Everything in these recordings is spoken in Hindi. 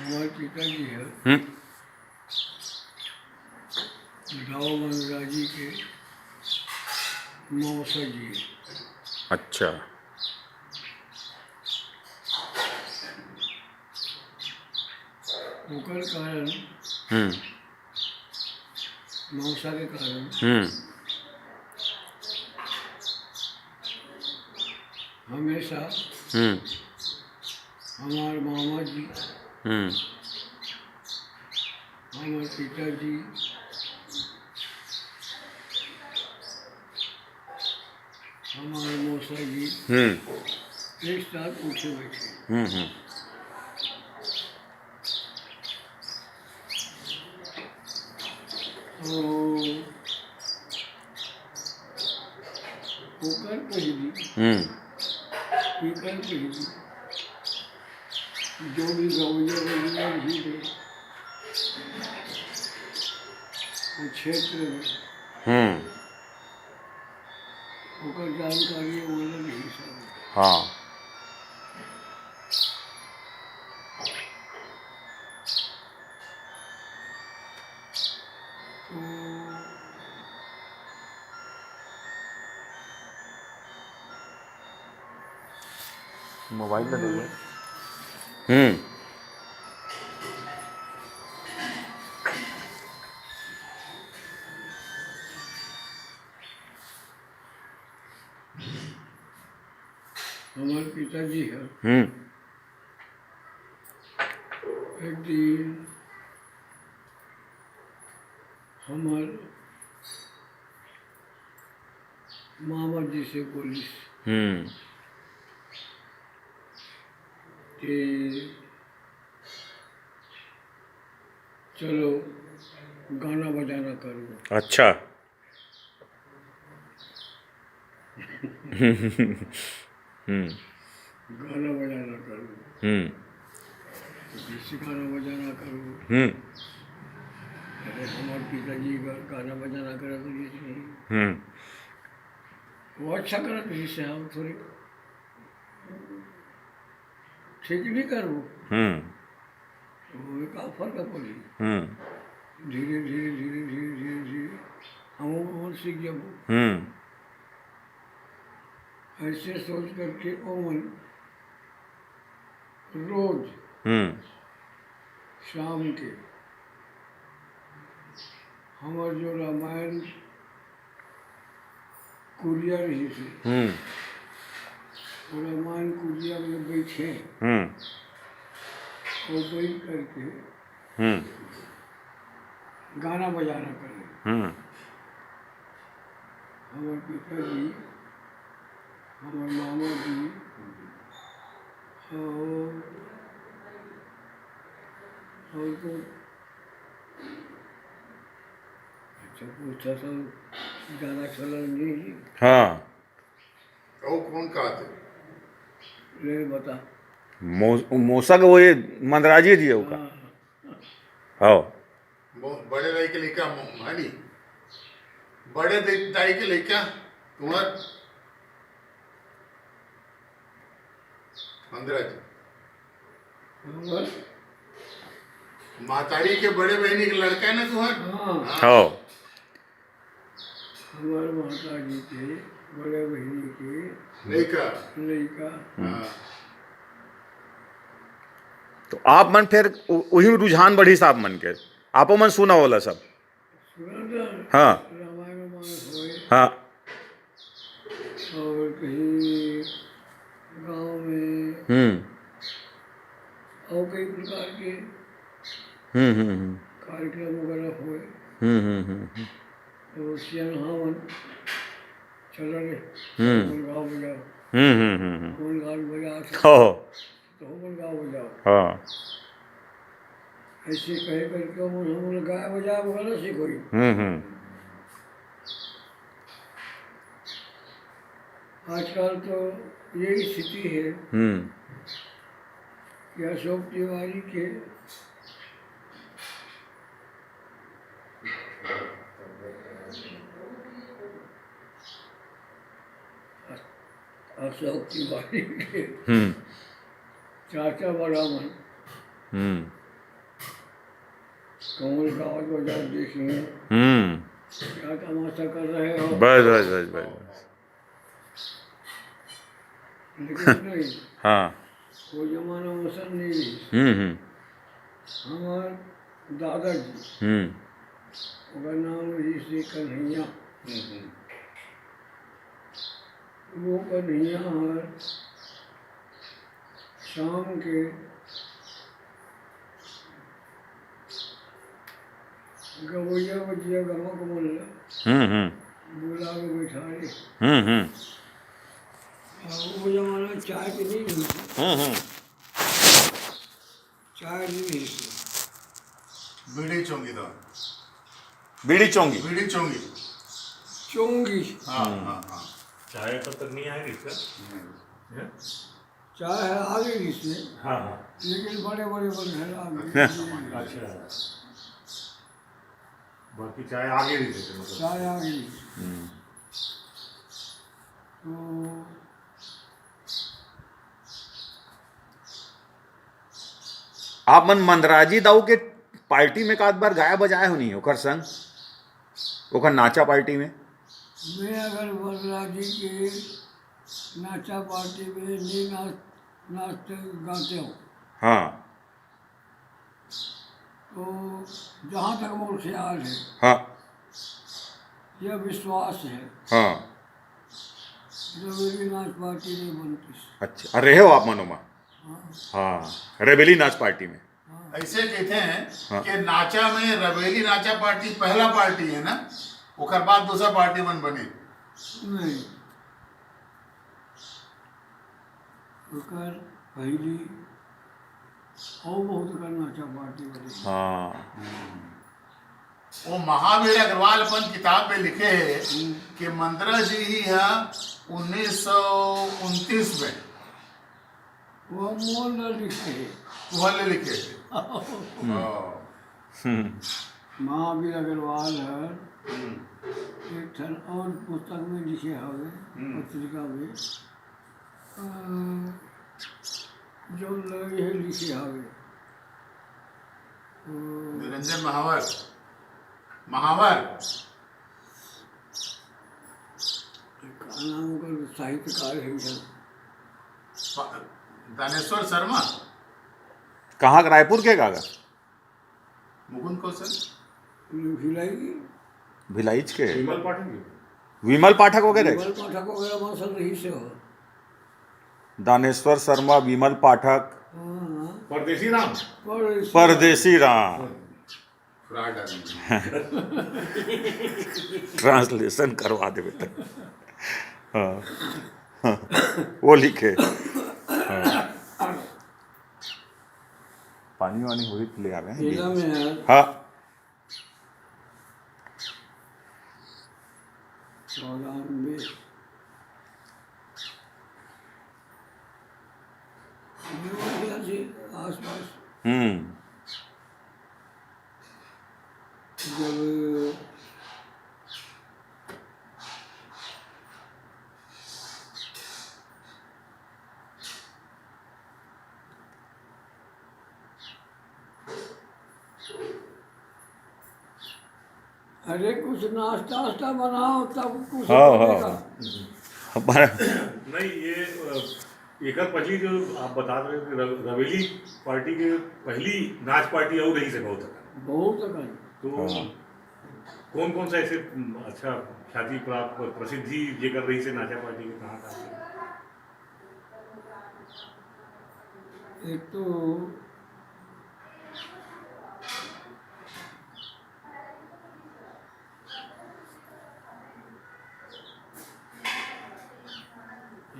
हमारे पिताजी है हम्म। राव मनराजी के मौसा जी। अच्छा। ओकर कारण हम्म। मौसा के कारण हम्म। हमेशा हम्म। हमारे मामा जी, हम्म। हमारे पिताजी, हमारे मौसा जी हम्म। एक साथ पूछे हुए थे। हम्म। और ओकर पहली हम्म। एकर पहली जो भी गवैया वगैरह भी थे वो क्षेत्र में हम्म। ओकर जानकारी वो अलग ही सब। हाँ। तो मोबाइल में देखो। हम्म। हमारे पिताजी है हम्म। एक दिन हमारे मामा जी से बोली हम्म। कि चलो गाना बजाना करो। अच्छा। हम्म। गाना बजाना करो हम्म। तो किसी गाना बजाना करो। हम्म। अरे हमारे पिताजी गाना बजाना करा तो जिसने हम्म। वो अच्छा करा तो जिससे हम थोड़ी ठीक भी करो। हम्म। वो एक फर्क पड़ी। हम्म। धीरे धीरे धीरे धीरे धीरे धीरे हम सीख जब हम्म। ऐसे सोच करके ओमन रोज हम्म। शाम के हमारे जो रामायण कुरिया रही थी हम्म। वो रामायण कुरिया में बैठे हम्म। वो बैठ करके हम्म। गाना बजाना करें। हम्म। हमारे पिताजी, हमारे मामा जी और तो अच्छा पूछा सब गाना चलन नहीं हाँ। वो कौन कहा थे? ले बता। मौसा का वो ये मंदराजी जी होगा। हाँ हाँ। बड़े दाई के लेकर मानी बड़े दाई के लेकर तुम्हार अंदराज हाँ मातारी के बड़े बहनी का लड़का है ना तुम्हार। हाँ हाँ। हमारे माता जी के बड़े बहनी के लड़का। लड़का। हाँ तो आप मन फिर वही में रुझान बढ़ी साहब मन के आपो मन सुना होला सब। सुना था हाँ। रामायण होए हाँ। और कहीं गांव में हम्म। और कई प्रकार के हम्म। कार्यक्रम वगैरह हुए हम्म। तो सियान चल रहे हम्म। मन गाँव बजाओ हम्म। मन गाँव बजा हाँ। तो मन गाँव बजाओ हाँ। ऐसे कहे करके हम गाय बजा वगैरह से कोई हम्म। आजकल तो यही स्थिति है हम्म। कि अशोक तिवारी के अशोक तिवारी के हम्म। चाचा बड़ा मन हम्म। कमल कावत बाजार देखिए हम्म, क्या तमाशा कर रहे हो। बस बस बस बस। लेकिन नहीं, हाँ। वो जमाना मसन नहीं रही। हम्म। हमार दादाजी, हम्म। ओकर नाम रही से कन्हैया। वो कन्हैया हर शाम के गवैया बजिया गमक मन हम्म। बुला के बैठाए। हम्म। और वो जमाना चाय की नहीं हुई थी, हम्म। चाय नहीं हुई थी। बीड़ी चोंगी तो बीड़ी चोंगी। बीड़ी चोंगी। चोंगी हाँ हाँ हाँ। चाय तब तक नहीं आएगी इसका। हैं? चाय है आगे इसमें, हाँ हाँ। लेकिन बड़े बड़े बन आगे। अच्छा, बाकी चाय आगे नहीं देते मतलब। चाय आ गई तो आप मन मंदराजी दाऊ के पार्टी में एक बार गाया बजाया हो नहीं ओकर संग, ओकर नाचा पार्टी में? मैं अगर वरराजी के नाचा पार्टी में नहीं नाचते गाते हो हाँ तो जहाँ तक मोर ख्याल है हाँ यह विश्वास है हाँ। रवेली नाच पार्टी नहीं बनती। अच्छा, रहे हो आप मनोमा? हाँ हाँ, रेबेली नाच पार्टी में। ऐसे कहते हैं हाँ। कि नाचा में रवेली नाचा पार्टी पहला पार्टी है ना, ओकर बाद दूसरा पार्टी मन बनी। नहीं, ओकर पहली और बहुत कर नाचा पार्टी बनी। हाँ वो महावीर अग्रवाल अपन किताब में लिखे है कि मंत्रा जी ही है 1929 में वो मोल न लिखे वह लिखे थे। महावीर अग्रवाल है एक ठन और पुस्तक में लिखे हवे पत्रिका में जो लगे है लिखे हवे निरंजन महावर महावर का नाम का साहित्यकार है सब। दानेश्वर शर्मा, कहाँ का? रायपुर के कागा? मुकुंद कौशल, भिलाई भिलाइच के विमल पाठक। विमल पाठक वगैरह? विमल पाठक वगैरह मौसम रही से हो। दानेश्वर शर्मा, विमल पाठक, हाँ परदेसी राम। परदेसी राम। फ्रॉड आदमी। ट्रांसलेशन करवा दे बेटा। हाँ हाँ, वो लिखे। हाँ। पानी वानी हो ले आ रहे जिला हैं। में है हाँ 94 आस पास जब अरे कुछ नाश्ता वास्ता बनाओ तब कुछ हाँ, बनेगा। हमारा नहीं ये एकर पहली जो आप बता रहे थे रवेली पार्टी के पहली नाच पार्टी और रही से बहुत तक। बहुत अकल तो कौन कौन सा ऐसे अच्छा ख्याति प्राप्त प्रसिद्धि ये कर रही से नाचा पार्टी के कहाँ कहाँ? एक तो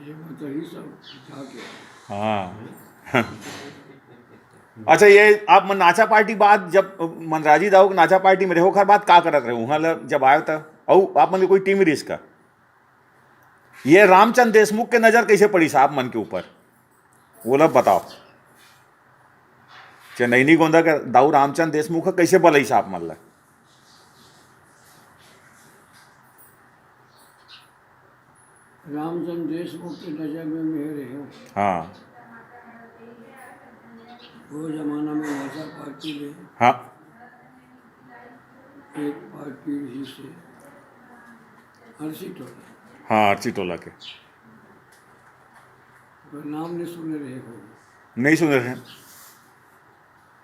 ये बताइए सब जाके हाँ अच्छा, ये आप मन नाचा पार्टी बाद जब मनराजी दाऊ के नाचा पार्टी में रहो खर बाद का करत रहे वहाँ जब आयो था और आप मन के कोई टीम रिस्क का ये रामचंद्र देशमुख के नजर कैसे पड़ी साहब मन के ऊपर वो लोग बताओ। चेन्नई गोंदा के दाऊ रामचंद्र देशमुख कैसे बलई साहब मन ला? रामचंद्र देशमुख की नजर में मेरे हो। हाँ वो जमाना में नाचा पार्टी में हाँ एक पार्टी रही से अर्सी टोला, हाँ अर्ची टोला के पर नाम नहीं सुने रहे हो। नहीं सुन रहे हैं।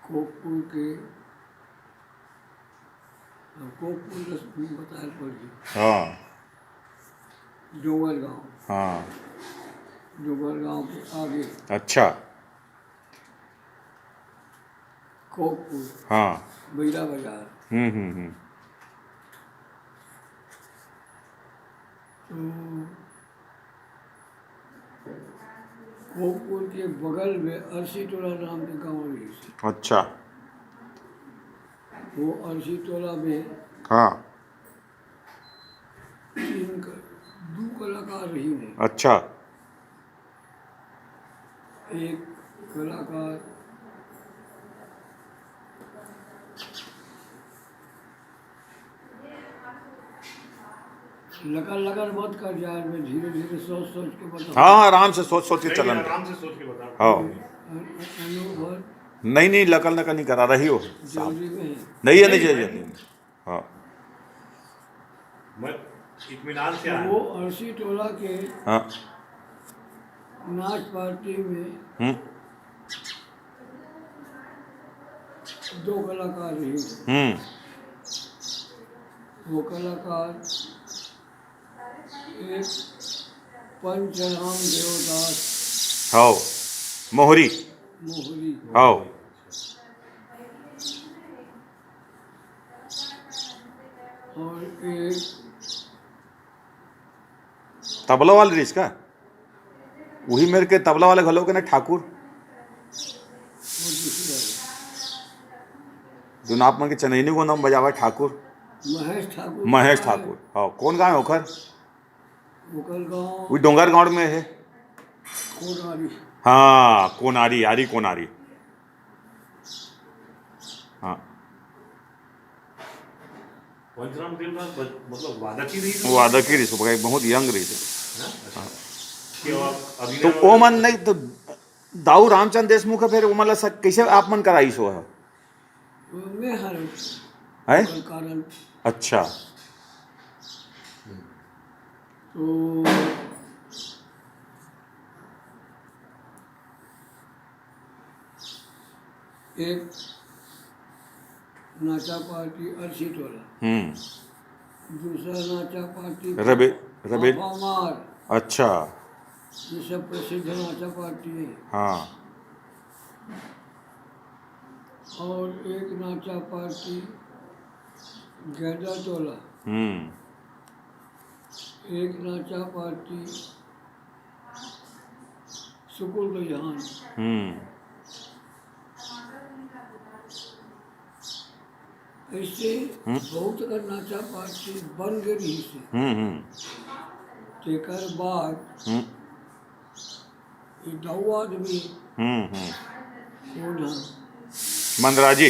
कोकपुर के कोकपुर बताया पड़ी, हाँ डोंगर गांव, हाँ डोंगर गांव के आगे अच्छा कोकपुर, हाँ बैरा बाजार। तो कोकपुर के बगल में अर्सी टोला नाम के गाँव रही थी। अच्छा वो अर्सी टोला में हाँ दो कलाकार रही हैं। अच्छा एक कलाकार लकर लकर मत कर यार, मैं धीरे धीरे सोच सोच के बता। हाँ आराम से सोच सोच के नहीं, चलन आराम से सोच के बता। हाँ अनुभव नहीं लकल नकल नहीं करा रही हो जरूरी में है। नहीं है नहीं चाहिए हाँ मैं इत्मीनान से आया। वो अर्सी टोला के हाँ नाच पार्टी में हम्म दो कलाकार रही। वो कलाकार एक पंचराम देवदास हाँ मोहरी मोहरी हाँ और एक तबला वाले रिस का वही मेरे के तबला वाले घलो के ना ठाकुर वो दूसरा है, जो नाप मन के चनैनी को नाम बजावा ठाकुर महेश ठाकुर हाँ कौन गाँव है ओखर ओकर गाँव वही डोंगर गाँव में है कोनारी। हाँ कोनारी आरी कोनारी हाँ पंचराम देवदास मतलब वादक ही नहीं वो आदर की रिस बहुत यंग रही थी कि वो तो अभिनय ओ मन नहीं तो दाऊ रामचंद्र देशमुख है फिर वो मतलब कैसे आप मन कराई सो है मैं हर हैं? कारण अच्छा तो एक नाचा पार्टी अर्सी टोला, दूसरा नाचा पार्टी रबे रबे मार, अच्छा ये सब प्रसिद्ध नाचा पार्टी है। हाँ और एक नाचा पार्टी गेंदा टोला, एक नाचा पार्टी सुकुल रुझान। ऐसे बहुत का नाचा पार्टी बन गई से तेकर बाद ये दो आदमी कौन है मंदराजी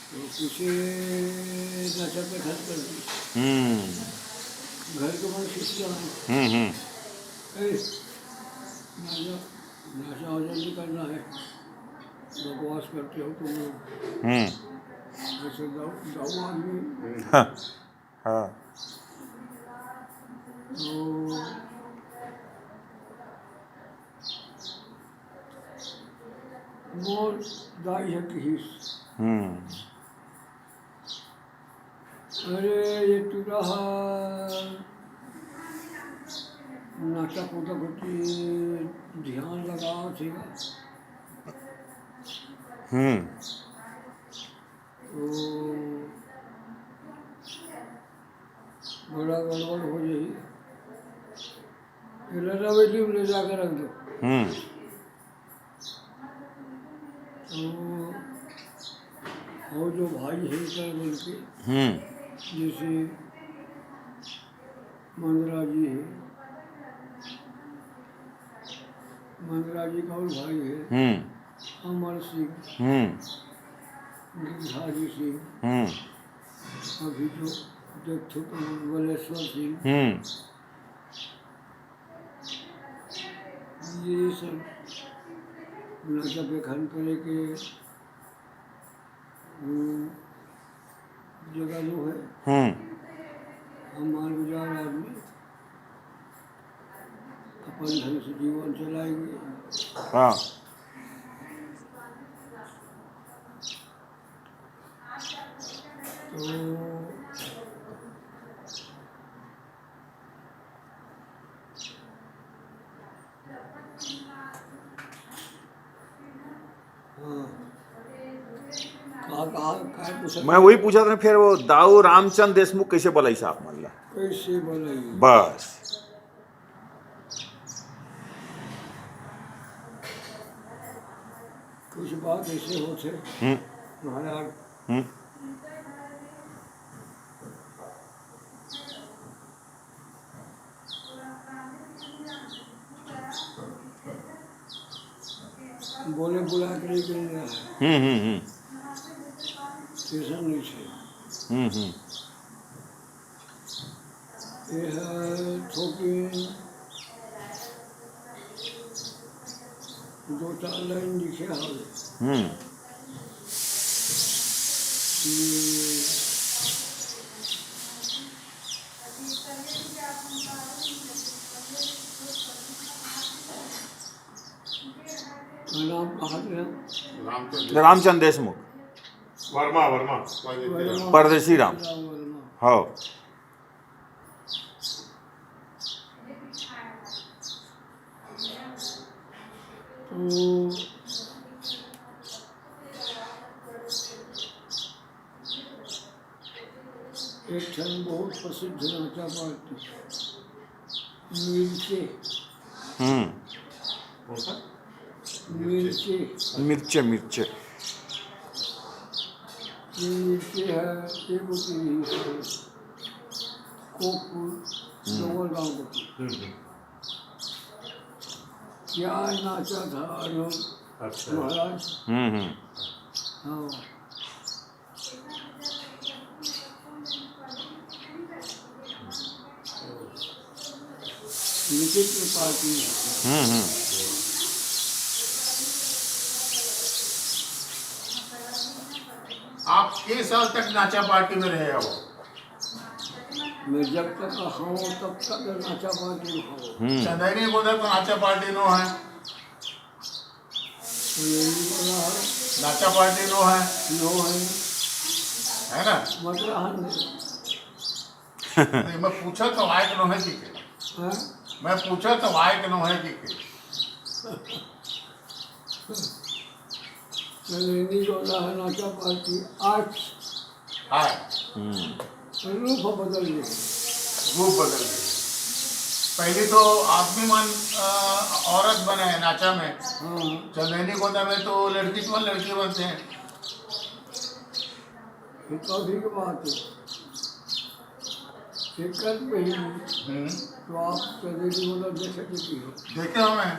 तो किसे नशा पे खर्च कर दी, घर के बाद शिष्या है नशा नशा हो जल्दी करना है, बकवास करते हो तुम लोग। ऐसे दो आदमी हाँ तो मोर दाई है किस अरे ये तू रहा नाचा कूदा कुटी ध्यान लगा थे तो बड़ा गड़बड़ हो जाई, रवेली में ले जाकर रख दो। तो और जो भाई है कर बोल के जैसे मंदरा जी है, मंदरा जी का और भाई है अमर सिंह, गिरधारी सिंह, अभी जो देखो तो बलेश्वर सिंह, ये सब नाचा पे खन करे के जगह जो है हम मान गुजार आदमी अपन ढंग से जीवन चलाएंगे। हाँ तो काय पूछा मैं वही पूछा था फिर वो दाऊ रामचंद देशमुख कैसे बोलाई साहब मतलब कैसे बोलाई बस कुछ बात ऐसे होते महाराज बोले बुला के लेके नहीं रहा है स्टेशन नीचे ये है थोकिन 2-4 लाइन लिखे हैं नाम कहा गया रामचंद देशमुख वर्मा वर्मा परदेसी राम हाँ तो एक क्षण बहुत प्रसिद्ध नाचा पार्टी मिर्चे कौन सा मिर्चे मिर्चे मिर्चे ये मिर्चे है एक कोकपुर लोअर गाँव को क्या नाचा था अनुभव अच्छा महाराज हाँ विचित्र पार्टी आप किस साल तक नाचा पार्टी में रहे हो? मैं जब तक हूँ तब तक नाचा पार्टी में हूँ चंदेरी बोला तो नाचा पार्टी नो है, तो यही बोला है नाचा पार्टी नो है ना? मतलब नहीं, मैं पूछा तो आए नो है कि मैं पूछा तो आए नो है कि नहीं बोला है नाचा पार्टी आज आए रूप बदल गए रूप बदल गई। पहले तो आदमी मन औरत बने हैं नाचा में, हाँ चंदेरी गोदा में तो लड़की तो लड़की बनते हैं। ये तो अभी की बात है एक कल पहले तो आप चंदेरी बोला देखे देखी हो देखे हमें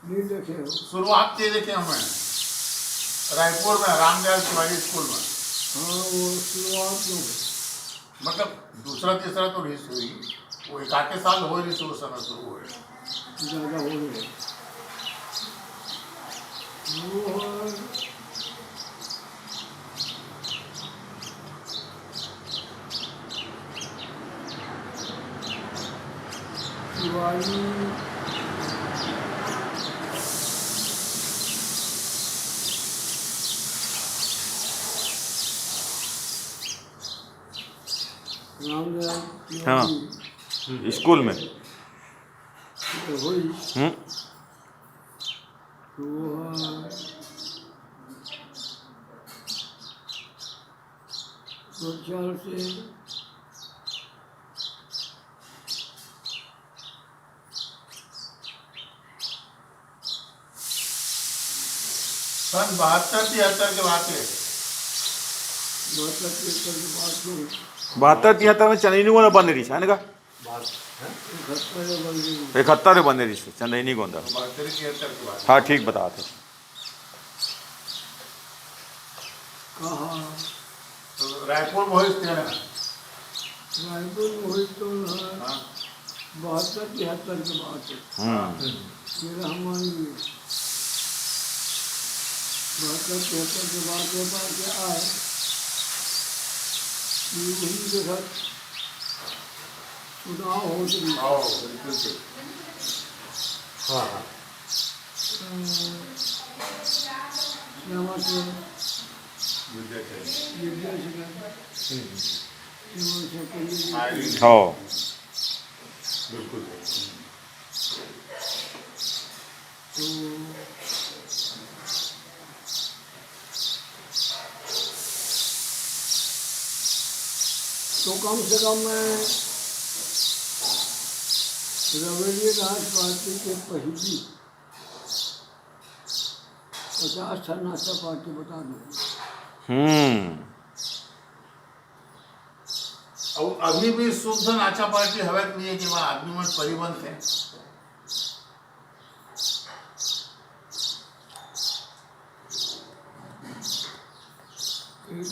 नहीं देखे हो शुरुआत के देखे हमें रायपुर में रामदयाल तिवारी स्कूल में, हाँ वो शुरुआत में मतलब दूसरा तीसरा तो रिलीज हुई, वो 1 साल हो रही थी उस समय शुरू हुए। ज़्यादा हो गए वो तिवारी रामदयाल हाँ स्कूल में हुई तो चार से सन 72-73 के बाद के 72-73 में चंदेरी गोंदा बंद रही है ना बात है 71 में बंद रही है चंदेरी गोंदा 72-73 के बाद हाँ ठीक बता थे कहा तो रायपुर मोहित थे ना, रायपुर मोहित तो हाँ 72-73 के बाद है फिर हम बहत्तर तिहत्तर के बाद पेपर के आए कि उन्हीं के साथ चुनाव हो चुकी आओ बिल्कुल ठीक। हाँ हाँ श्यामा से विद्या चाहिए। विद्या से आईडी हो बिल्कुल तो कम से कम मैं रवेली राज पार्टी के पहली 50 था नाश्ता पार्टी बता दूँ। और अभी भी शुद्ध नाचा पार्टी हवा नहीं है कि वहाँ आदमी में परिबंध है। एक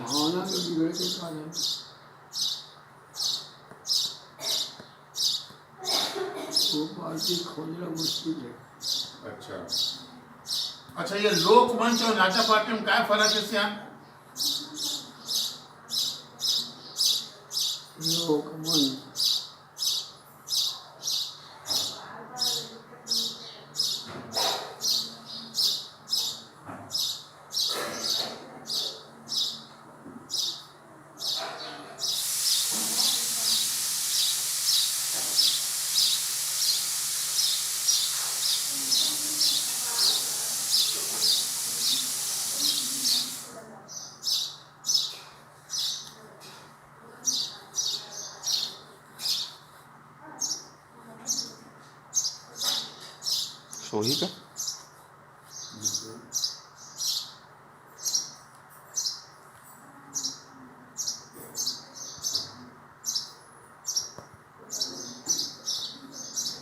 भावना के बिगड़ के कारण वो पार्टी खोजना मुश्किल है। अच्छा अच्छा, ये लोक मंच और नाचा पार्टी में क्या फर्क है श्याम? लोकमन सोही का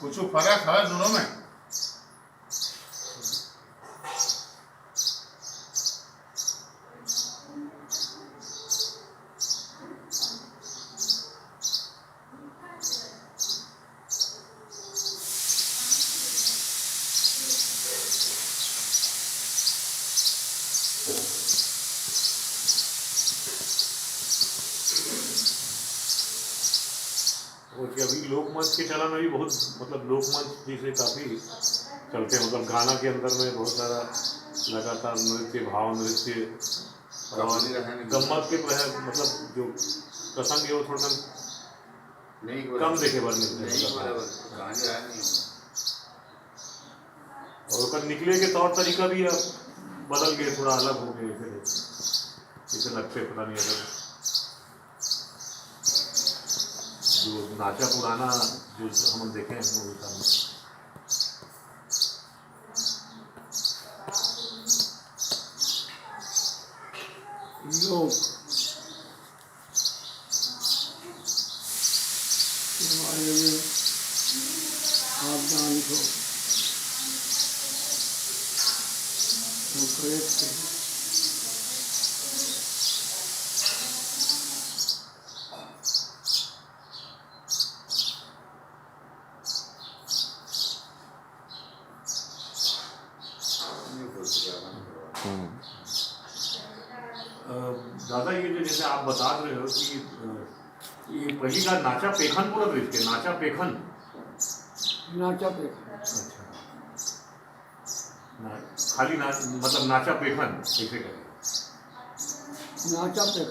कुछ फर्क है दोनों में? और कि अभी लोकमंच के चलन में भी बहुत मतलब लोकमंच जिसे काफ़ी चलते हैं, मतलब गाना के अंदर में बहुत सारा लगातार नृत्य, भाव नृत्य और गम्मत के मतलब जो प्रसंग है वो थोड़ा नहीं कम देखे बार मिलते नहीं हैं। बराबर कहानी रहा नहीं। और उसका निकले के तौर तरीका भी अब बदल गए, थोड़ा अलग हो गए फिर इसे लगते पता नहीं अलग जो नाचा पुराना जो हम देखे हैं मूवी का लोग के बारे में आप जानते हो तो करेक्ट है। दादा ये जो जैसे आप बता रहे हो कि ये पहली का नाचा पेखन पूरा दृश्य है, नाचा पेखन नाचा पे अच्छा खाली मतलब नाचा पेखन ऐसे करें नाचा पे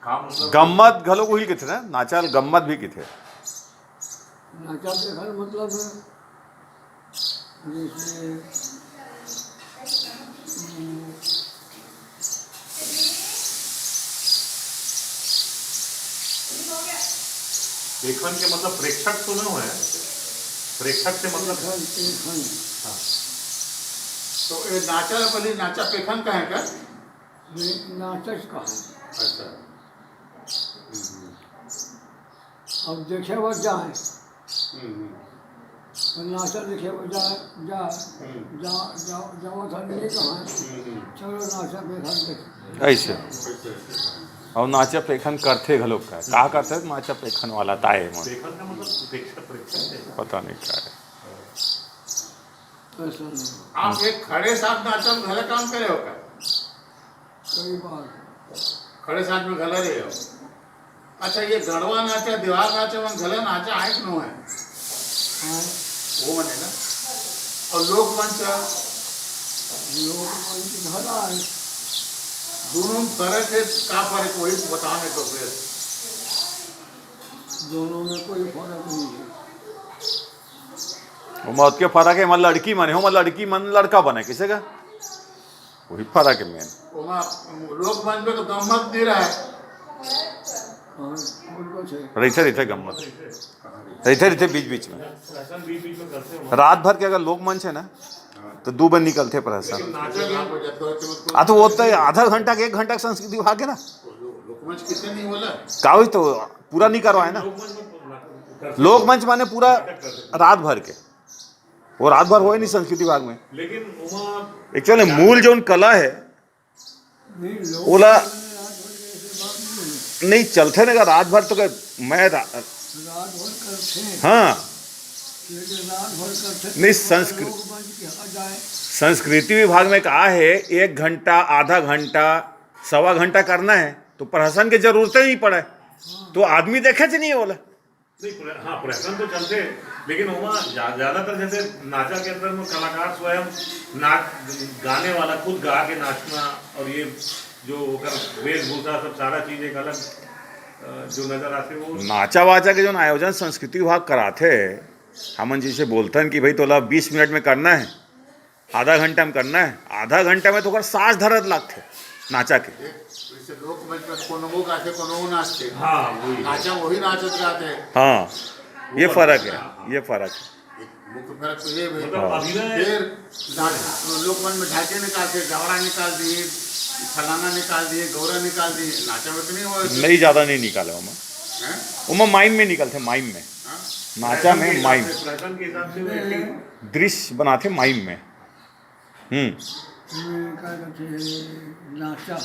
का मतलब गम्मत घलो कोई किथे ना नाचाल गम्मत भी किथे नाचा पे घर मतलब है जैसे पेखन के मतलब प्रेक्षक तो नहीं है, प्रेक्षक से मतलब पेखन पेखन हाँ तो ये नाचा पहले नाचा पेखन का है क्या? ये नाचस का है। अच्छा अब देखे वह जाए और नाचा देखे वो जा जा जा जा जावा था नहीं कहाँ चलो नाचा देखा देख ऐसे और नाचा पेखन करते घलोक का करते नाचा पेखन वाला ताए मन देखने का मतलब प्रेक्षक है। पता नहीं क्या है। ऐसा नहीं आप एक खड़े साथ नाचा में घला काम करे हो का कई बार खड़े साथ में घला रहे हो। अच्छा ये गढ़वा नाचा दीवार नाचा में घला नाचा है कि नहीं है हाँ वो बने ना और लोक मंच लोग मंच भरा है दोनों फर्क है का फर्क वही बताने तो फिर दोनों में कोई फर्क नहीं है वो मौत के फर्क है मन लड़की मन हो मन लड़की मन लड़का बने किसे का वही फर्क है मेन। वहाँ लोक मंच में तो गम्मत दे रहा है और उनको से रहते रहते गम्मत रहते रहते बीच बीच में प्रहसन बीच बीच में करते हैं। रात भर के अगर लोक मंच है ना तो 2 बार निकलते प्रहसन। नाचा गया हाँ तो वो तो आधा घंटा के 1 घंटा का संस्कृति विभाग है ना लोकमंच कितने नहीं बोला का हुई तो पूरा नहीं करवाए ना। लोक मंच माने पूरा रात भर के वो रात भर हुए नहीं संस्कृति विभाग में। लेकिन वहाँ एक्चुअली मूल जो कला है नहीं लोग ओला रात भर ऐसे बात नहीं है। नहीं चलते ना रात भर तो मैं रात भर करते हैं हाँ लेकिन रात भर करते नहीं, संस्कृत- लोग मंच के आ जाए संस्कृति विभाग में कहा है 1 घंटा आधा घंटा 1.25 घंटा करना है तो प्रहसन की जरूरत ही नहीं पड़े तो आदमी देखे नहीं बोला। नहीं हाँ प्रहसन तो चलते लेकिन वहाँ ज्यादातर जैसे नाचा के अंदर में कलाकार स्वयं नाच गाने वाला खुद गा के नाचना और ये जो वेशभूषा सब सारा चीज एक अलग जो नजर आते वो नाचा वाचा के जो आयोजन संस्कृति विभाग कराते हमन जी से बोलते हैं कि भाई तोला 20 मिनट में करना है आधा घंटा में करना है आधा घंटा में तो ओकर सांस धरत लागते नाचा के। जैसे लोकमंच में कोनो वो गाते कोनो वो नाचते हाँ वही नाचा वही नाचत गाते हाँ ये फर्क है ये फर्क है। मुख्य फर्क तो ये है मतलब अभिनय फिर लोकमंच में ढाके निकालते गवड़ा निकाल दिए फलाना निकाल दिए गौरा निकाल दिए नाचा में तो नहीं हुआ नहीं ज़्यादा नहीं निकाले उमा हैं? उमा माइम में निकलते माइम में हाँ? नाचा में माइम प्रहसन के हिसाब से वो acting दृश्य बनाते माइम में। ये क्या कहते हैं नाचा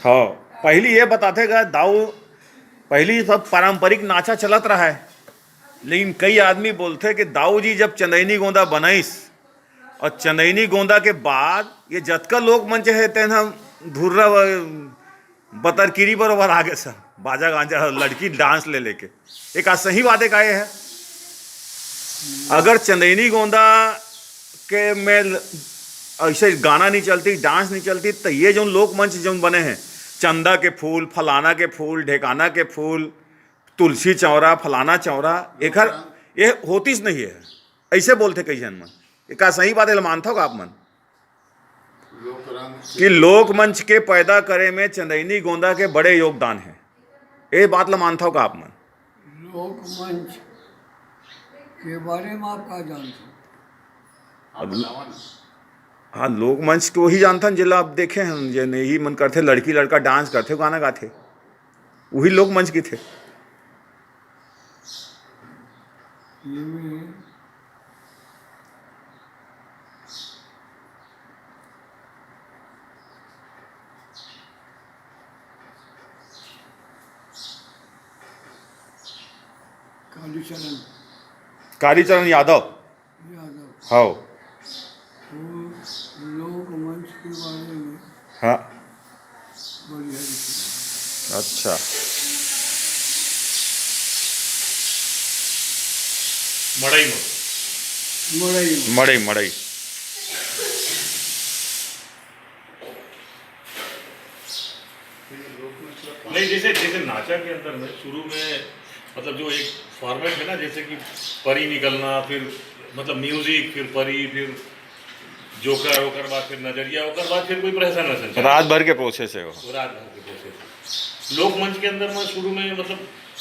हाँ पहली ये बताते गा दाऊ पहली सब पारंपरिक नाचा चलत रहा है लेकिन कई आदमी बोलते कि दाऊ जी जब चंदैनी गोंदा बनाईस और चंदैनी गोंदा के बाद ये जतका लोक मंच है तेना धुर्रा बतरकिरी बरोबर आगे सर बाजा गांजा लड़की डांस ले लेके एक आज सही बात का ये है अगर चंदैनी गोंदा के में ऐसे गाना नहीं चलती डांस नहीं चलती तो ये जो लोक मंच जो बने हैं चंदा के फूल फलाना के फूल ढेकाना के फूल तुलसी चौरा फलाना चौरा एक ये होतीस नहीं है ऐसे बोलते कई जन मन एक सही बात है मानता होगा आप मन लोक रंग कि लोक मंच के पैदा करे में चंदैनी गोंदा के बड़े योगदान है ये बात ला मानता होगा आप मन। लोक मंच के बारे में आप क्या जानते हो? आप बताओ ना हाँ लोक मंच तो वही जानता जिला आप देखे हैं जे नहीं मन करते लड़की लड़का डांस करते गाना गाते वही लोक मंच की थे। ये में कालीचरण कालीचरण यादव यादव हाँ वो लोक मंच के बारे में हाँ बढ़िया लिखे अच्छा मड़ई में मड़ई मड़ई मड़ई नहीं जैसे जैसे नाचा के अंदर में शुरू में मतलब जो एक फॉर्मेट है ना जैसे कि परी निकलना फिर मतलब म्यूजिक फिर परी फिर जोकर ओकर बाद फिर नजरिया ओकर बाद फिर कोई प्रहसन वहसन रात भर के प्रोसेस है वो वो रात भर के प्रोसेस लोकमंच के अंदर में शुरू में मतलब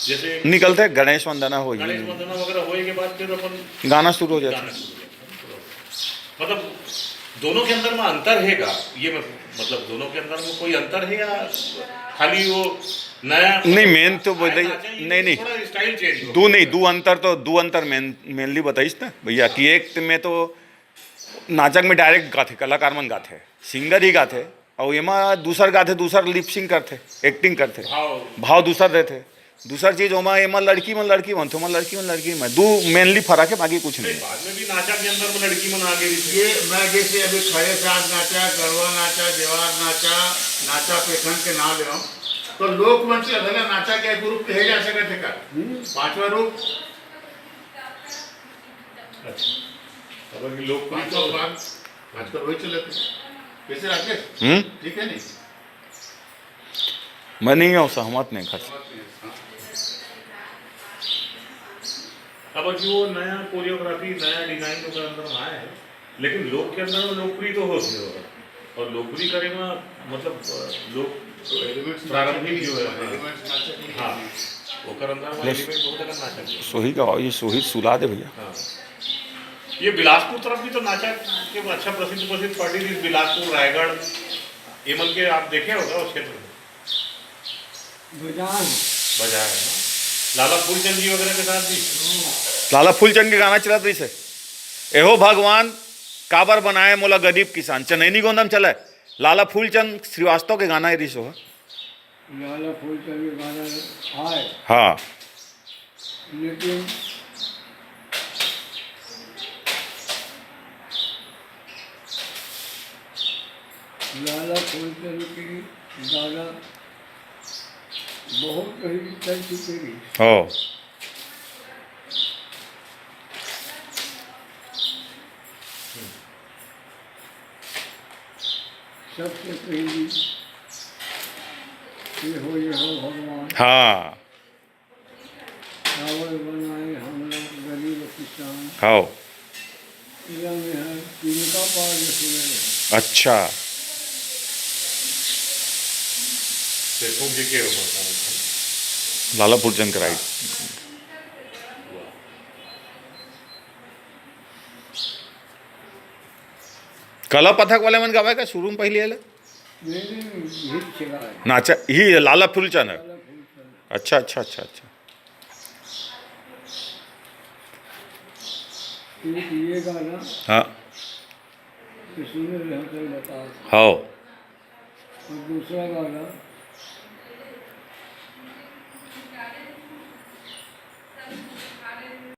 जैसे निकलते गणेश वंदना हो गणेश वंदना वगैरह होए के बाद फिर अपन गाना शुरू हो जाता गाना शुरू हो जाता है। मतलब दोनों के अंदर में अंतर है का ये मतलब दोनों के अंदर में कोई अंतर है या खाली वो नया नहीं मेन तो बताइए नहीं थोड़ा स्टाइल चेंज हो दो अंतर मेनली बताइस ना भैया कि एक में तो नाचक में डायरेक्ट गाते कलाकार मन गाते सिंगर ही गाते और एमा दूसर गाते दूसर लिपसिंग करते एक्टिंग करते भाव दूसर रहते दूसर चीज ओमा एमा लड़की मन लड़की में दो मेनली फर्क है बाकी कुछ नहीं बाद में भी नाचा के अंदर में लड़की मन आगे ये मैं जैसे अभी खड़े साथ नाचा गरबा नाचा देवार नाचा पेखन के नाम ले रहा हूँ तो लोकमंच के अगला नाचा के ग्रुप कहे जा सकते का पांचवा रूप अच्छा अब लोग पांचवा भाग आजकल वही चले थे कैसे राकेश ठीक है नहीं मैं नहीं हूँ सहमत नहीं खर्च अब जो नया कोरियोग्राफी नया डिजाइन के अंदर में आया है लेकिन लोग के अंदर में लोकप्रिय तो हो गया और लोकप्रिय करे में मतलब लोग प्रारंभिक जो है हाँ ओकर अंदर में एलिमेंट बहुत ज्यादा नाचा है। सोही का ये सोही सुला दे भैया हाँ ये बिलासपुर तरफ भी तो नाचा के अच्छा प्रसिद्ध पार्टी थी बिलासपुर रायगढ़ एमन के आप देखे होगा उस क्षेत्र में बाजार है ना? लाला फूलचंद जी वगैरह के साथ भी लाला फूलचंद के गाना चलत रही से एहो भगवान काबर बनाए मोला गरीब किसान चनैनी गोंदम चले लाला फूलचंद श्रीवास्तव के गाना है सो लाला फूलचंद के गाना आए हाँ लेकिन लाला फूलचंद की गाना बहुत कहीं चल चुकी हो सबसे पहली ये हो भगवान हाँ चावल बनाए हम लोग गरीब किसान हाँ इला में है तिनका पार में सुने अच्छा फूक जी के लाला फूलचंद कराई कला पथक वाले मन गावा का शुरू में पहले आला नहीं हिट चला है नाचा ही लाला फूलचंद है लाला फूलचंद अच्छा अच्छा अच्छा अच्छा एक ये गाना हाँ कि सुने रहे थे बता हाँ और दूसरा गाना